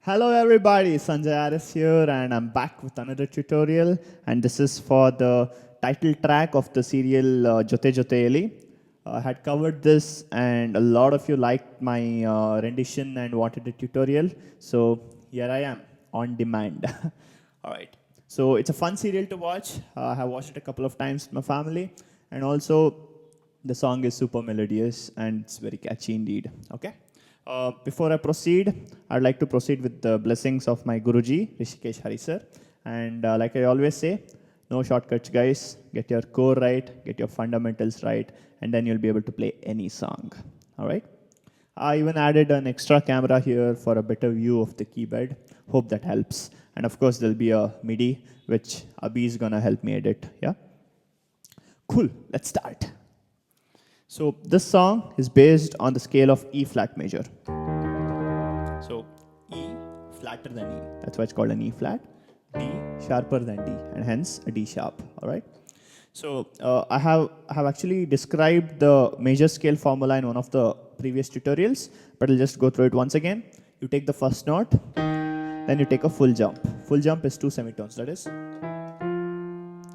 Hello everybody, Sanjay here and I'm back with another tutorial, and this is for the title track of the serial Jothejotheyali. I had covered this and a lot of you liked my rendition and wanted a tutorial, so here I am on demand. Alright, so it's a fun serial to watch. I have watched it a couple of times with my family, and also the song is super melodious and it's very catchy indeed. Okay. Before I proceed, I'd like to proceed with the blessings of my Guruji, Rishikesh Hari sir. And like I always say, no shortcuts, guys. Get your core right, get your fundamentals right, and then you'll be able to play any song. All right? I even added an extra camera here for a better view of the keyboard. Hope that helps. And of course, there'll be a MIDI, which Abhi is going to help me edit. Yeah? Cool. Let's start. So this song is based on the scale of E flat major. So E flatter than E. That's why it's called an E flat. D sharper than D, and hence a D sharp. All right. So I have actually described the major scale formula in one of the previous tutorials, but I'll just go through it once again. You take the first note, then you take a full jump. Full jump is 2 semitones. That is.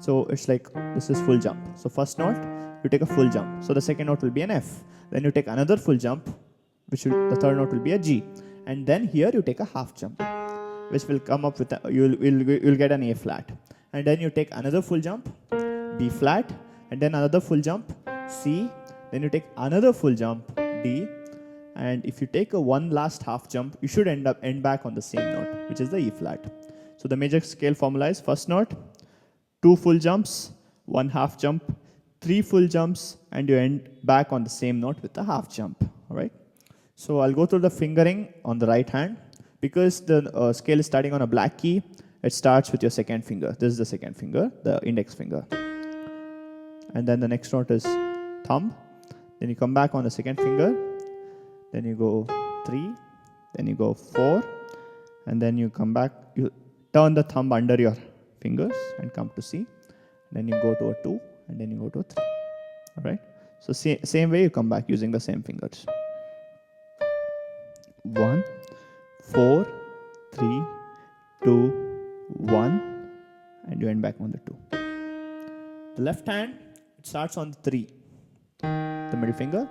So it's like this is full jump. So first note, you take a full jump. So the second note will be an F. Then you take another full jump, the third note will be a G. And then here you take a half jump, which will come up with, you'll get an A flat. And then you take another full jump, B flat, and then another full jump, C. Then you take another full jump, D. And if you take one last half jump, you should end back on the same note, which is the E flat. So the major scale formula is first note, 2 full jumps, 1 half jump, 3 full jumps, and you end back on the same note with a half jump. All right. So I'll go through the fingering on the right hand. Because the scale is starting on a black key, it starts with your second finger. This is the second finger, the index finger. And then the next note is thumb. Then you come back on the second finger. Then you go 3. Then you go 4. And then you come back. You turn the thumb under your fingers and come to C. Then you go to a 2. And then you go to a 3. All right. So same way you come back using the same fingers. 1, 4, 3, 2, 1, and you end back on the 2. The left hand, it starts on the 3. The middle finger,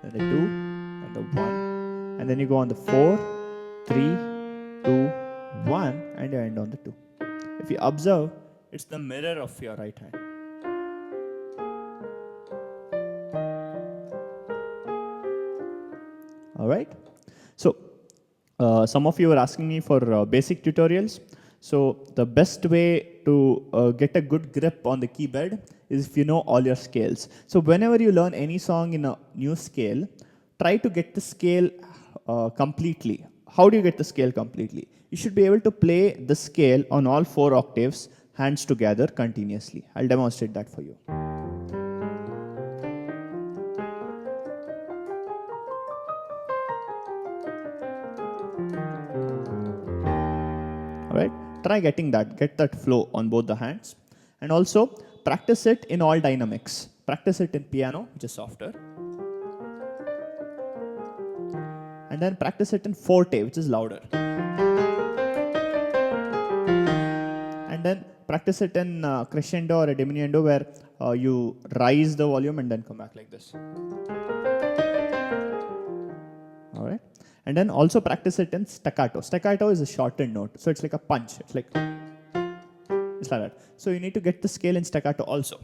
then the 2, and the 1. And then you go on the 4, 3, 2, 1, and you end on the 2. If you observe, it's the mirror of your right hand. All right. So some of you were asking me for basic tutorials. So the best way to get a good grip on the keyboard is if you know all your scales. So whenever you learn any song in a new scale, try to get the scale completely. How do you get the scale completely? You should be able to play the scale on all 4 octaves, hands together continuously. I'll demonstrate that for you. Right? Try getting that, get that flow on both the hands. And also practice it in all dynamics. Practice it in piano, which is softer. And then practice it in forte, which is louder. And then practice it in crescendo or a diminuendo, where you rise the volume and then come back like this. All right. And then also practice it in staccato. Staccato is a shortened note. So it's like a punch. It's like that. So you need to get the scale in staccato also.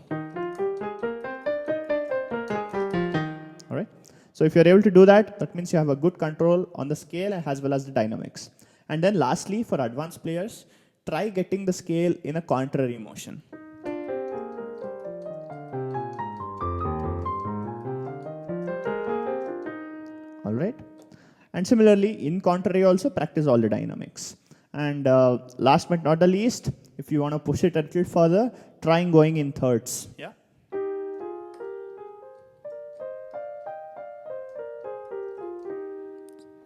All right. So if you're able to do that, that means you have a good control on the scale as well as the dynamics. And then lastly, for advanced players, try getting the scale in a contrary motion. All right. And similarly, in contrary also, practice all the dynamics. And last but not the least, if you want to push it a little further, try going in thirds. Yeah.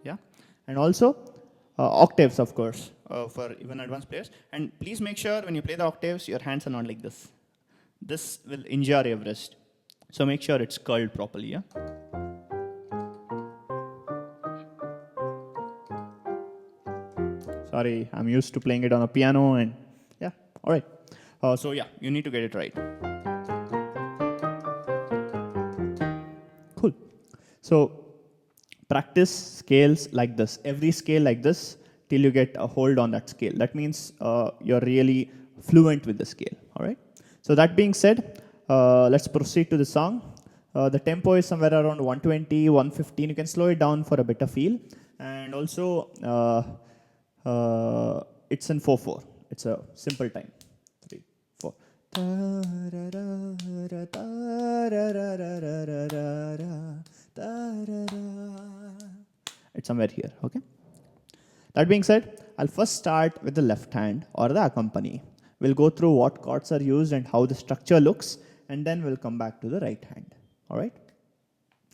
Yeah. And also octaves, of course, for even advanced players. And please make sure when you play the octaves, your hands are not like this. This will injure your wrist. So make sure it's curled properly. Yeah. Sorry, I'm used to playing it on a piano and yeah, all right. So yeah, you need to get it right. Cool. So practice scales like this, every scale like this till you get a hold on that scale. That means you're really fluent with the scale, all right? So that being said, let's proceed to the song. The tempo is somewhere around 120, 115. You can slow it down for a better feel. And also, it's in 4/4. It's a simple time. 3, 4. It's somewhere here, okay? That being said, I'll first start with the left hand or the accompany. We'll go through what chords are used and how the structure looks, and then we'll come back to the right hand. All right?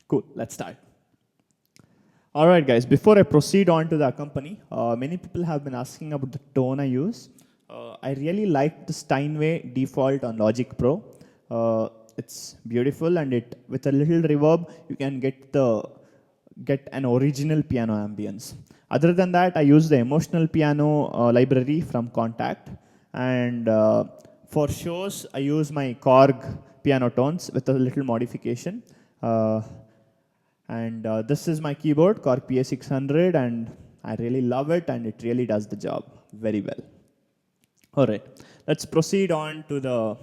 Cool, let's start. All right, guys, before I proceed on to the accompany, many people have been asking about the tone I use. I really like the Steinway default on Logic Pro. It's beautiful, and with a little reverb, you can get an original piano ambience. Other than that, I use the emotional piano library from Contact, and for shows, I use my Korg piano tones with a little modification. This is my keyboard, Korg PA600, and I really love it, and it really does the job very well. All right, let's proceed on to the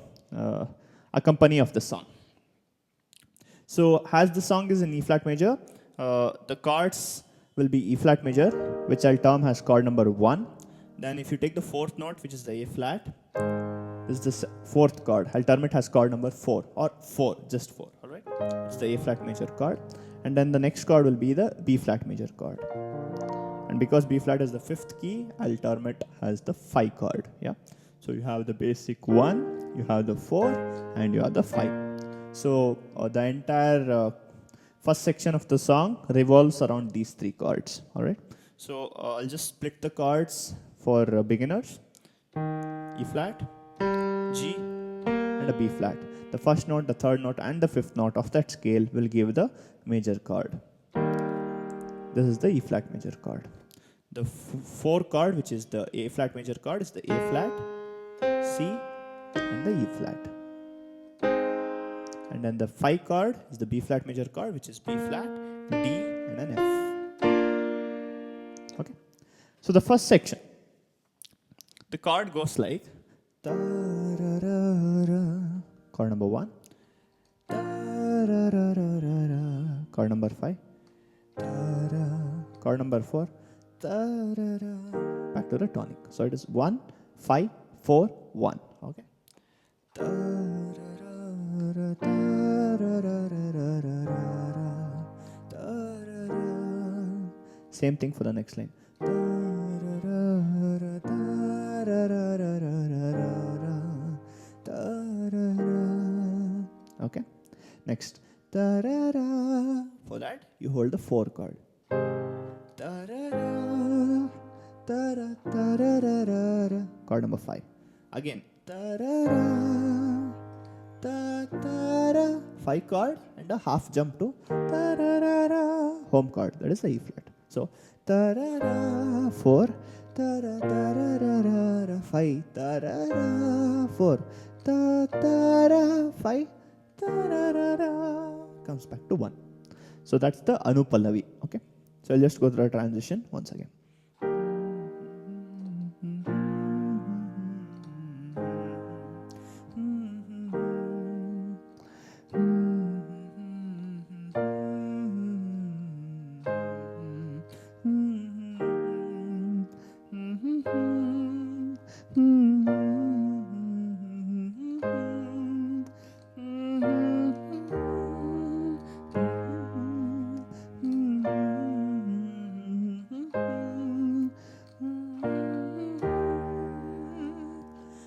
accompany of the song. So as the song is in E flat major, the chords will be E flat major, which I'll term as chord number 1. Then if you take the 4th note, which is the A flat, this is the 4th chord. I'll term it as chord number 4, or 4, just 4, all right? It's the A flat major chord. And then the next chord will be the B flat major chord. And because B flat is the 5th key, I'll term it as the 5 chord, yeah? So you have the basic 1, you have the 4, and you have the 5. So the entire first section of the song revolves around these 3 chords, all right? So I'll just split the chords for beginners. E flat, G, and a B flat. The first note, the 3rd note, and the 5th note of that scale will give the major chord. This is the E flat major chord. The 4 chord, which is the A flat major chord, is the A flat, C, and the E flat. And then the 5 chord is the B flat major chord, which is B flat, D, and an F. Okay. So the first section, the chord goes like chord number 1, chord number 5, chord number 4, back to the tonic. So it is 1, 5, 4, 1. Okay. Same thing for the next line. Okay. Next. For that, you hold the 4 chord. Chord number 5. Again. 5 chord and a half jump to home chord. That is the E flat. So 4, 5, 4, 5, comes back to 1. So that's the Anupallavi. Okay. So I'll just go through a transition once again.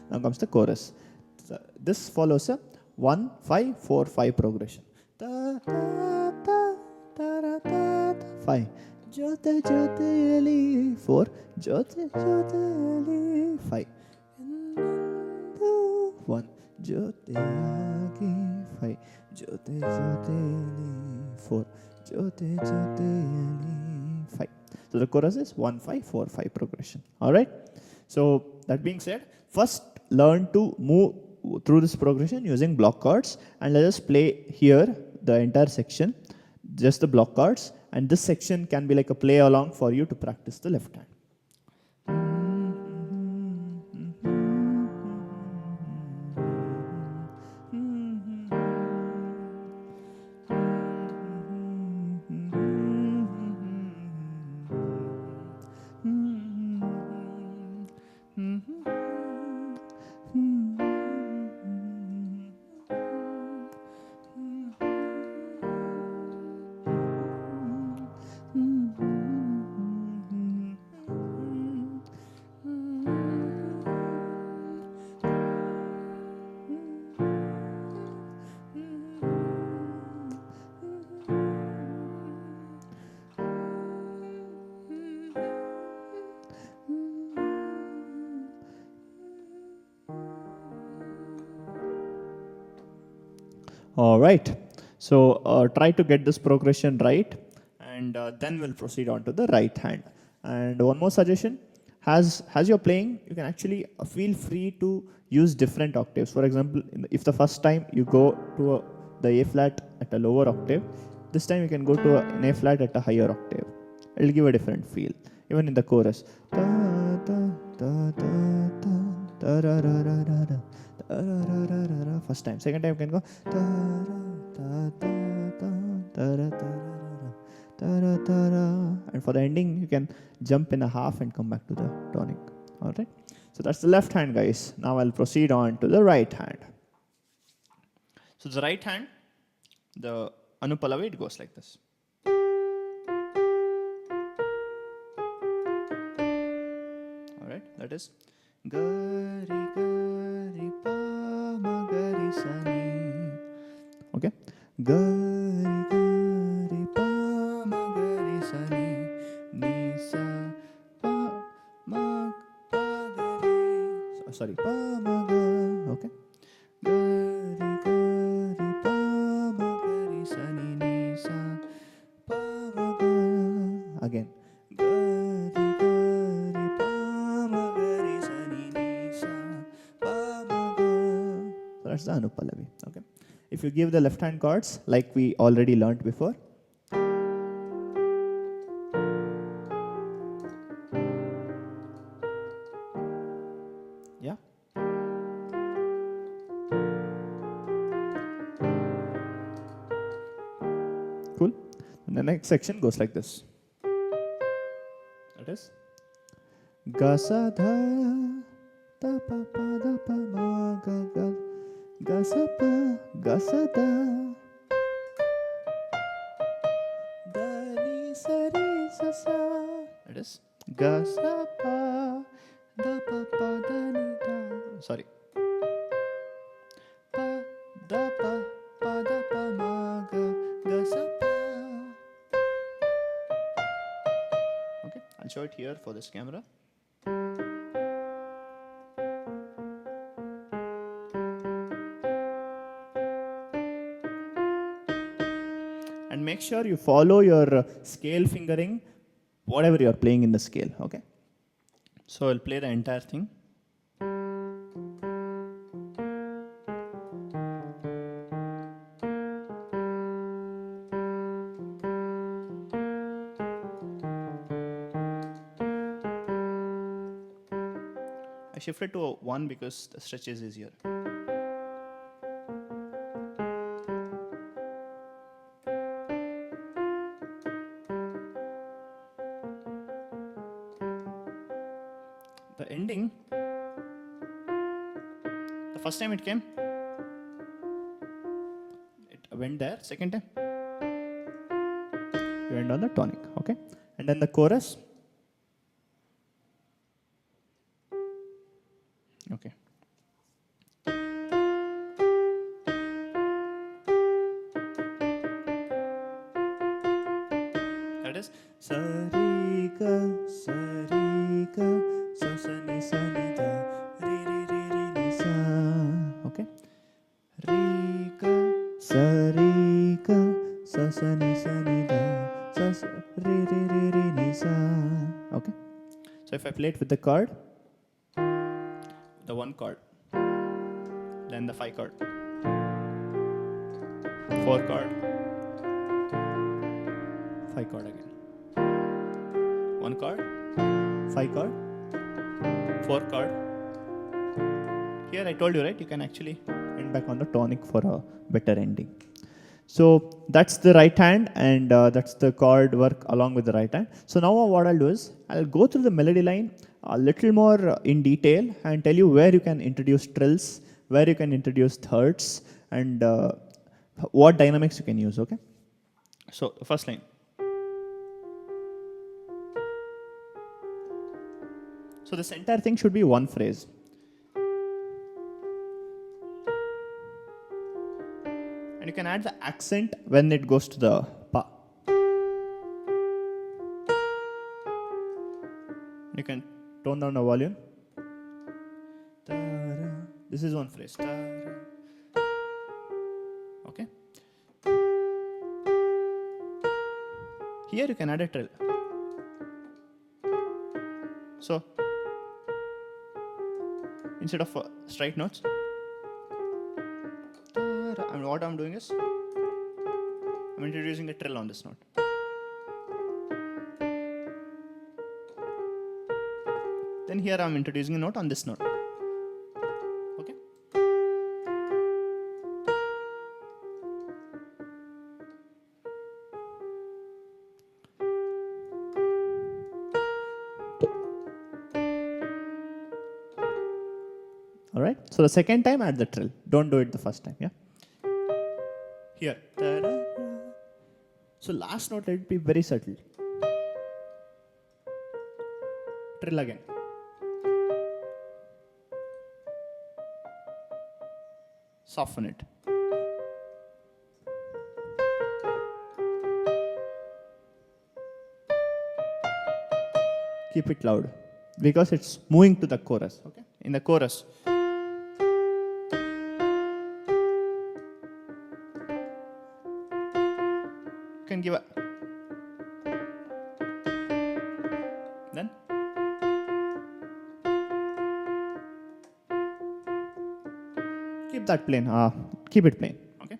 Now comes the chorus. So this follows a 1, 5, 4, 5 progression. 5. Jotheyali 4. Jotheyali 5. 1. Jotheyali 5. Jotheyali 4. Jotheyali 5. So the chorus is 1 5 4 5 progression. All right. So that being said, first learn to move through this progression using block chords, and let us play here the entire section, just the block chords, and this section can be like a play along for you to practice the left hand. All right. So try to get this progression right, and then we'll proceed on to the right hand. And one more suggestion: as you're playing, you can actually feel free to use different octaves. For example, if the first time you go to the A flat at a lower octave, this time you can go to an A flat at a higher octave. It'll give a different feel. Even in the chorus. First time. Second time you can go. And for the ending, you can jump in a half and come back to the tonic. All right. So that's the left hand, guys. Now I'll proceed on to the right hand. So the right hand, the Anupalavi, it goes like this. All right. That is gari gari pa ma gari sa ni. Okay. Gari gari pa ma gari sa ni, ni sa pa ma pa gari. Sorry, pa ma ga. Okay. Gari gari pa ma gari sa ni, ni sa pa ma ga. Again. Gari gari pa ma gari sa ni, ni sa pa ma ga. So that's the Anupalavi. Okay. If you give the left hand chords like we already learned before. Yeah. Cool. And the next section goes like this. That is ga sa dha ta pa pa da pa ma ga ga ga sa pa ga sa da da ni sa ri sa sa. That is ga sa pa da pa pa da ni da. Sorry. Pa da pa ma ga ga sa pa. Okay, I'll show it here for this camera. And make sure you follow your scale fingering, whatever you're playing in the scale, okay? So I'll play the entire thing. I shifted to 1 because the stretch is easier. The ending, the first time it came, it went there. Second time, you went on the tonic, okay? And then the chorus, okay. That is sa ri ga sa ri ga sa sa ni da ri ri ri ri ni sa. Okay. Ri ga sa ri ga sa sa ni da sa sa ri ri ri ri ni sa. Okay. So if I play it with the chord, the 1 chord, then the 5 chord, 4 chord, 5 chord again, 1 chord, 5 chord, 4 chord. Here I told you, right, you can actually end back on the tonic for a better ending. So that's the right hand, and that's the chord work along with the right hand. So now what I'll do is, I'll go through the melody line a little more in detail and tell you where you can introduce trills, where you can introduce thirds, and what dynamics you can use, okay? So first line. So this entire thing should be one phrase. And you can add the accent when it goes to the pa. You can tone down the volume. This is one phrase. Okay. Here you can add a trill. So instead of straight notes, and what I'm doing is, I'm introducing a trill on this note. Then here I'm introducing a note on this note. Okay. All right. So the second time add the trill. Don't do it the first time. Yeah. Here. So last note, let it be very subtle. Trill again. Soften it. Keep it loud because it's moving to the chorus. Okay. In the chorus, you can give a, then keep that plain. Keep it plain. Okay.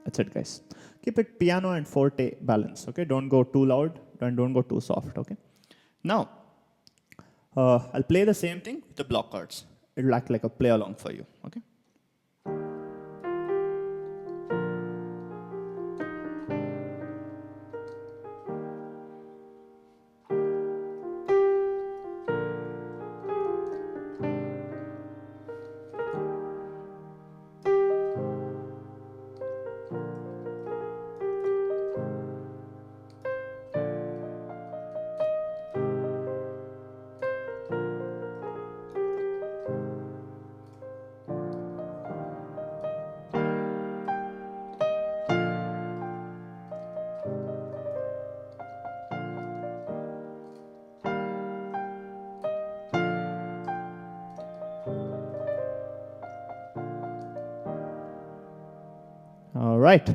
That's it, guys. Keep it piano and forte balance. Okay. Don't go too loud and don't go too soft. Okay. Now, I'll play the same thing with the block chords. It'll act like a play along for you. Okay. All right.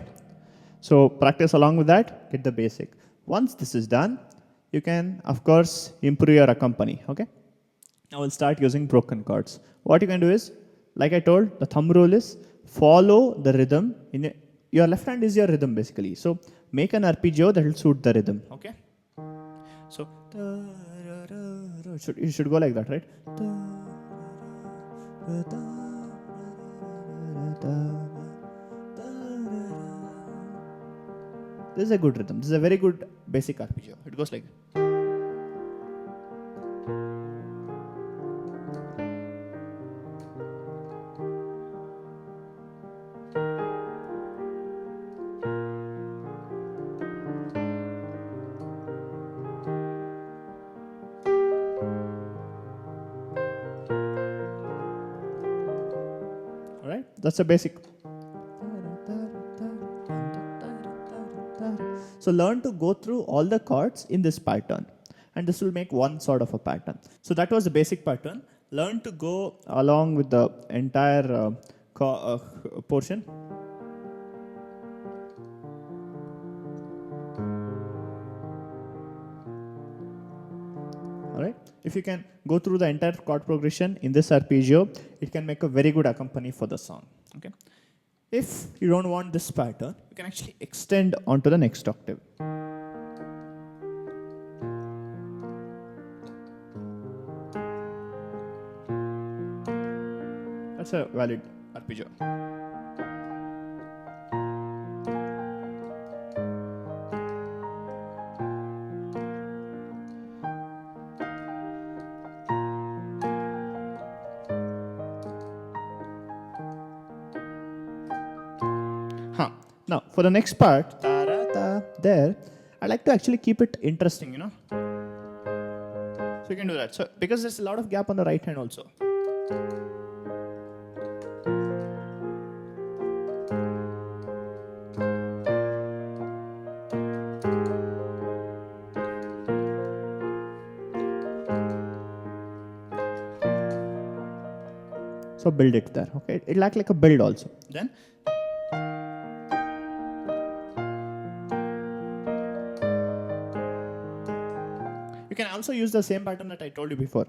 So practice along with that, get the basic. Once this is done, you can, of course, improve your accompany. Okay. Now we'll start using broken chords. What you can do is, like I told, the thumb rule is follow the rhythm. Your left hand is your rhythm basically. So make an arpeggio that will suit the rhythm. Okay. So you should go like that, right? This is a good rhythm. This is a very good basic arpeggio. It goes like that. All right, that's a basic. So learn to go through all the chords in this pattern, and this will make one sort of a pattern. So that was the basic pattern. Learn to go along with the entire portion. if you can go through the entire chord progression in this arpeggio, it can make a very good accompaniment for the song. Okay. If you don't want this pattern, you can actually extend onto the next octave. That's a valid arpeggio. Now, for the next part, there, I like to actually keep it interesting, you know. So you can do that. So because there's a lot of gap on the right hand also. So build it there, okay? It'll act like a build also. Then you can also use the same pattern that I told you before.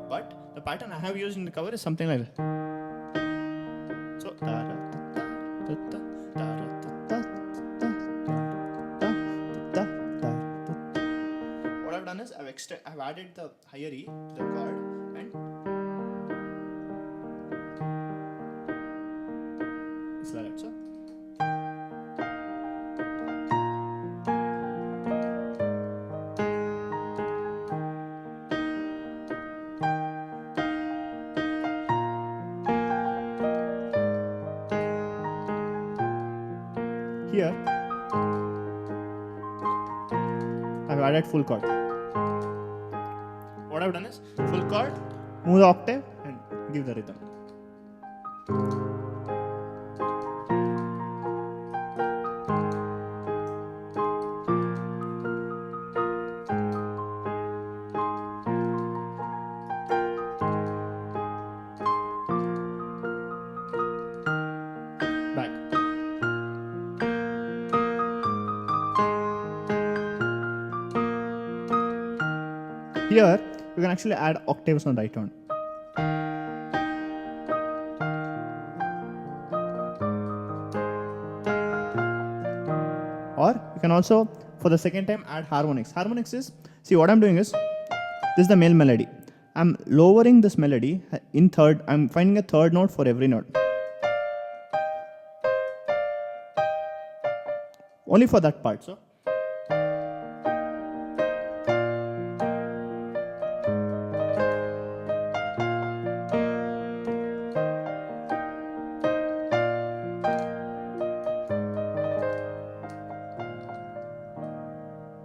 But the pattern I have used in the cover is something like that. So what I've done is I've added the higher E to the chord and it's like that. So here I've added full chord. What I've done is full chord, move the octave and give the rhythm. Back. Here, you can actually add octaves on the right hand. Or you can also, for the second time, add harmonics. Harmonics is, see what I'm doing is, this is the male melody. I'm lowering this melody in third, I'm finding a third note for every note. Only for that part, so.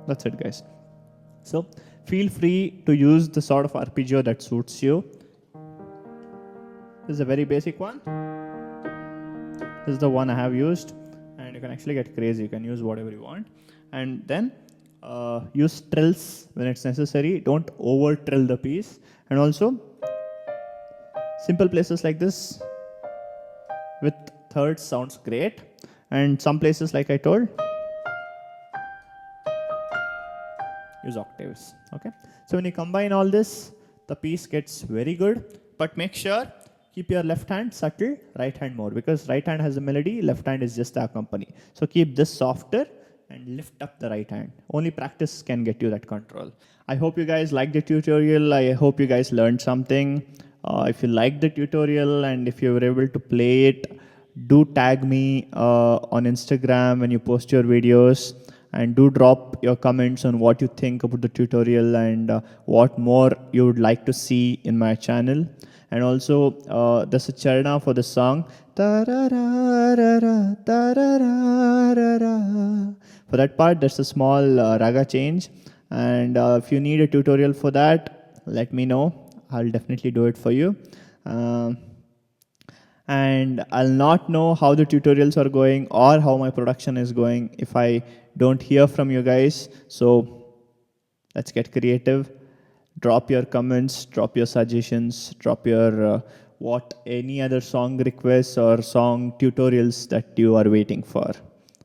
That's it, guys. So feel free to use the sort of arpeggio that suits you. This is a very basic one. This is the one I have used, and you can actually get crazy. You can use whatever you want, and then use trills when it's necessary. Don't over trill the piece, and also simple places like this with thirds sounds great, and some places like I told, use octaves. Okay, so when you combine all this, the piece gets very good, but make sure keep your left hand subtle, right hand more, because right hand has the melody, left hand is just the accompany. So keep this softer and lift up the right hand. Only practice can get you that control. I hope you guys liked the tutorial. I hope you guys learned something. If you liked the tutorial and if you were able to play it, do tag me on Instagram when you post your videos. And do drop your comments on what you think about the tutorial and what more you would like to see in my channel. And also, there's a charana for the song. For that part, there's a small raga change. And if you need a tutorial for that, let me know. I'll definitely do it for you. And I'll not know how the tutorials are going or how my production is going if I don't hear from you guys. So let's get creative. Drop your comments, drop your suggestions, drop your any other song requests or song tutorials that you are waiting for.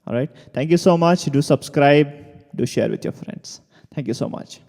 All right. Thank you so much. Do subscribe. Do share with your friends. Thank you so much.